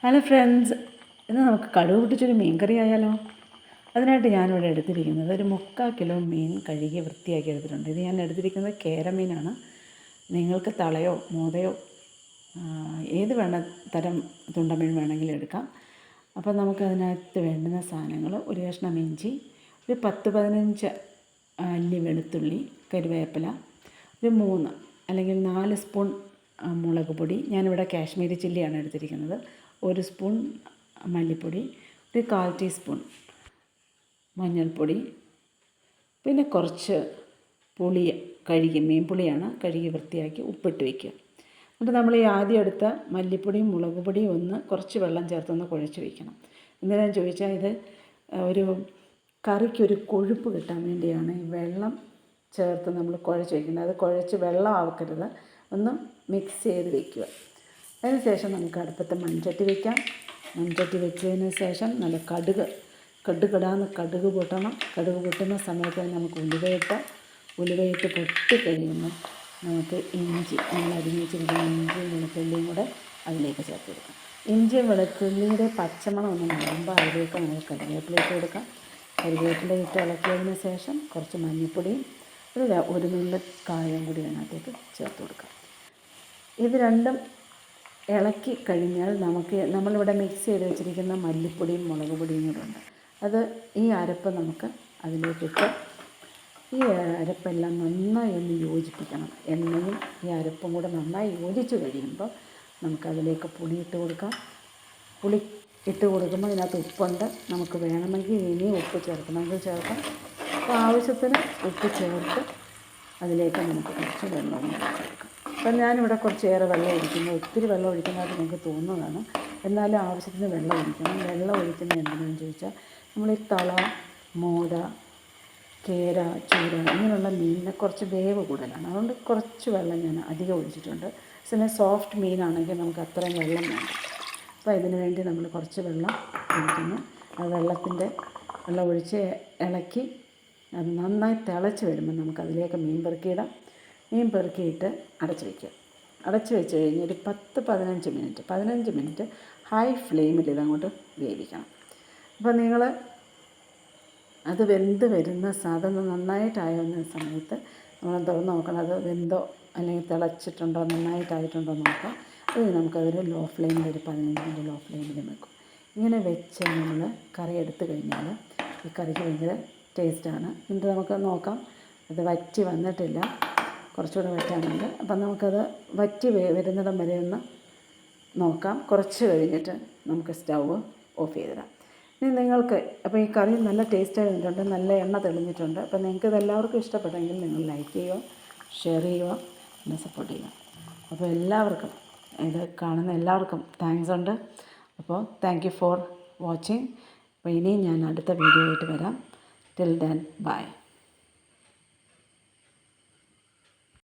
Hello friends, ഇന്ന് നമുക്ക് കടുക് പൊട്ടിച്ചൊരു മീൻ കറി ആയാലോ. അതിനായിട്ട് ഞാനിവിടെ എടുത്തിരിക്കുന്നത് ഒരു 3/4 കിലോ മീൻ കഴുകി വൃത്തിയാക്കി എടുത്തിട്ടുണ്ട്. ഇത് ഞാൻ എടുത്തിരിക്കുന്നത് കേരമീനാണ്. നിങ്ങൾക്ക് തളയോ മോതയോ ഏത് തരം തുണ്ടമീൻ വേണമെങ്കിലും എടുക്കാം. അപ്പോൾ നമുക്കതിനകത്ത് വേണ്ടുന്ന സാധനങ്ങൾ: ഒരു കഷ്ണം ഇഞ്ചി, ഒരു 10-15 അല്ലി വെളുത്തുള്ളി, കരുവേപ്പില, ഒരു 3 അല്ലെങ്കിൽ 4 സ്പൂൺ മുളക് പൊടി. ഞാനിവിടെ കാശ്മീരി ചില്ലിയാണ് എടുത്തിരിക്കുന്നത്. 1 സ്പൂൺ മല്ലിപ്പൊടി, ഒരു 1/4 ടീസ്പൂൺ മഞ്ഞൾപ്പൊടി, പിന്നെ കുറച്ച് പുളി മീൻ പുളിയാണ് കഴുകി വൃത്തിയാക്കി ഉപ്പിട്ട് വയ്ക്കുക. എന്നിട്ട് നമ്മൾ ഈ ആദ്യം എടുത്ത മല്ലിപ്പൊടിയും മുളക് പൊടിയും കുറച്ച് വെള്ളം ചേർത്തൊന്ന് കുഴച്ച് വയ്ക്കണം. എന്തിനാണെന്ന് ചോദിച്ചാൽ ഇത് ഒരു കറിക്കൊരു കൊഴുപ്പ് കിട്ടാൻ വേണ്ടിയാണ് ഈ വെള്ളം ചേർത്ത് നമ്മൾ കുഴച്ച് വയ്ക്കുന്നത്. അത് കുഴച്ച് വെള്ളം ആക്കരുത്, ഒന്ന് മിക്സ് ചെയ്ത് വയ്ക്കുക. അതിന് ശേഷം നമുക്ക് അടുപ്പത്ത് മൺചട്ടി വയ്ക്കാം. മൺചട്ടി വെച്ചതിന് ശേഷം നല്ല കടുകിടാന്ന് കടുക് പൊട്ടണം. കടുക് പൊട്ടുന്ന സമയത്ത് നമുക്ക് ഉലുവയിട്ട് പൊട്ടിക്കഴിയുമ്പോൾ നമുക്ക് നമ്മൾ അരിഞ്ഞ് വെച്ചിരിക്കുന്ന ഇഞ്ചിയും വെളുത്തുള്ളിയും കൂടെ അതിലേക്ക് ചേർത്ത് കൊടുക്കാം. ഇഞ്ചിയും വെളുത്തുള്ളിയുടെ പച്ചമണം ഒന്ന് മാറുമ്പോൾ അതിലേക്ക് നമുക്ക് കറിവേപ്പില ഇട്ട് കൊടുക്കാം. കറിവേപ്പില ഇട്ട് ഇളക്കിയതിന് ശേഷം കുറച്ച് മഞ്ഞൾപ്പൊടിയും ഒരു നുള്ളി കായം കൂടി അതിനകത്തേക്ക് ചേർത്ത് കൊടുക്കാം. ഇത് രണ്ടും ഇളക്കി കഴിഞ്ഞാൽ നമ്മളിവിടെ മിക്സ് ചെയ്ത് വെച്ചിരിക്കുന്ന മല്ലിപ്പൊടിയും മുളക് പൊടിയും കൂടെ ഉണ്ട്. ഈ അരപ്പ് നമുക്ക് അതിലേക്കിട്ട് ഈ അരപ്പെല്ലാം നന്നായി ഒന്ന് യോജിപ്പിക്കണം. എണ്ണയും ഈ അരപ്പും കൂടെ നന്നായി യോജിച്ച് കഴിയുമ്പോൾ നമുക്കതിലേക്ക് പുളി ഇട്ട് കൊടുക്കാം. പുളി ഇട്ട് കൊടുക്കുമ്പോൾ ഇതിനകത്ത് ഉപ്പുണ്ട്. നമുക്ക് വേണമെങ്കിൽ ഇനിയും ഉപ്പ് ചേർക്കണമെങ്കിൽ ചേർക്കാം. അപ്പോൾ ആവശ്യത്തിന് ഉപ്പ് ചേർത്ത് അതിലേക്ക് നമുക്ക് കുറച്ച് വെള്ളം ചേർക്കാം. അപ്പം ഞാനിവിടെ കുറച്ചേറെ വെള്ളം ഒഴിക്കുന്നു. ഒത്തിരി വെള്ളം ഒഴിക്കുന്നതായിട്ട് നിങ്ങൾക്ക് തോന്നുന്നതാണ്. എന്നാലും ആവശ്യത്തിന് വെള്ളം ഒഴിക്കണം. വെള്ളം ഒഴിക്കുന്നത് എന്തിനാണെന്ന് ചോദിച്ചാൽ നമ്മൾ ഈ തള, മോത, കേര, ചൂര ഇങ്ങനെയുള്ള മീനിന് കുറച്ച് വേവ് കൂടുതലാണ്. അതുകൊണ്ട് കുറച്ച് വെള്ളം ഞാൻ അധികം ഒഴിച്ചിട്ടുണ്ട്. പിന്നെ സോഫ്റ്റ് മീനാണെങ്കിൽ നമുക്ക് അത്രയും വെള്ളം വേണ്ട. അപ്പോൾ ഇതിന് വേണ്ടി നമ്മൾ കുറച്ച് വെള്ളം ഒഴിക്കുന്നു. ആ വെള്ളം ഒഴിച്ച് ഇളക്കി അത് നന്നായി തിളച്ച് വരുമ്പോൾ നമുക്കതിലേക്ക് മീൻ പെറുക്കിയിട്ട് അടച്ച് വയ്ക്കുക. അടച്ച് വെച്ച് കഴിഞ്ഞ് ഒരു 15 മിനിറ്റ് ഹൈ ഫ്ലെയിമിൽ ഇതങ്ങോട്ട് വേവിക്കണം. അപ്പോൾ നിങ്ങൾ അത് വെന്ത് വരുന്ന സാധനം നന്നായിട്ടാവുന്ന സമയത്ത് നമ്മൾ തുറന്ന് നോക്കണം. അത് വെന്തോ അല്ലെങ്കിൽ തിളച്ചിട്ടുണ്ടോ നന്നായിട്ടായിട്ടുണ്ടോ നോക്കാം. അത് നമുക്കതൊരു ലോ ഫ്ലെയിമിൽ ഒരു 15 മിനിറ്റ് ലോ ഫ്ലെയിമിൽ വെക്കും. ഇങ്ങനെ വെച്ച് നമ്മൾ കറി എടുത്തു കഴിഞ്ഞാൽ ഈ കറിക്ക് ഭയങ്കര ടേസ്റ്റാണ്. എന്നിട്ട് നമുക്ക് നോക്കാം, അത് വറ്റി വന്നിട്ടില്ല, കുറച്ചുകൂടെ വറ്റാനുണ്ട്. അപ്പം നമുക്കത് വറ്റി വരുന്നിടം വരെ ഒന്ന് നോക്കാം. കുറച്ച് കഴിഞ്ഞിട്ട് നമുക്ക് സ്റ്റൗവ് ഓഫ് ചെയ്തിടാം. ഇനി നിങ്ങൾക്ക് അപ്പോൾ ഈ കറി നല്ല ടേസ്റ്റ് ആയിട്ടുണ്ട്, നല്ല എണ്ണ തെളിഞ്ഞിട്ടുണ്ട്. അപ്പോൾ നിങ്ങൾക്ക് ഇതെല്ലാവർക്കും ഇഷ്ടപ്പെട്ടെങ്കിൽ നിങ്ങൾ ലൈക്ക് ചെയ്യുക, ഷെയർ ചെയ്യുക, എന്നെ സപ്പോർട്ട് ചെയ്യുക. അപ്പോൾ എല്ലാവർക്കും ഇത് കാണുന്ന എല്ലാവർക്കും താങ്ക്സ് ഉണ്ട്. അപ്പോൾ താങ്ക് യു ഫോർ വാച്ചിങ്. അപ്പോൾ ഇനിയും ഞാൻ അടുത്ത വീഡിയോ ആയിട്ട് വരാം. Till then bye.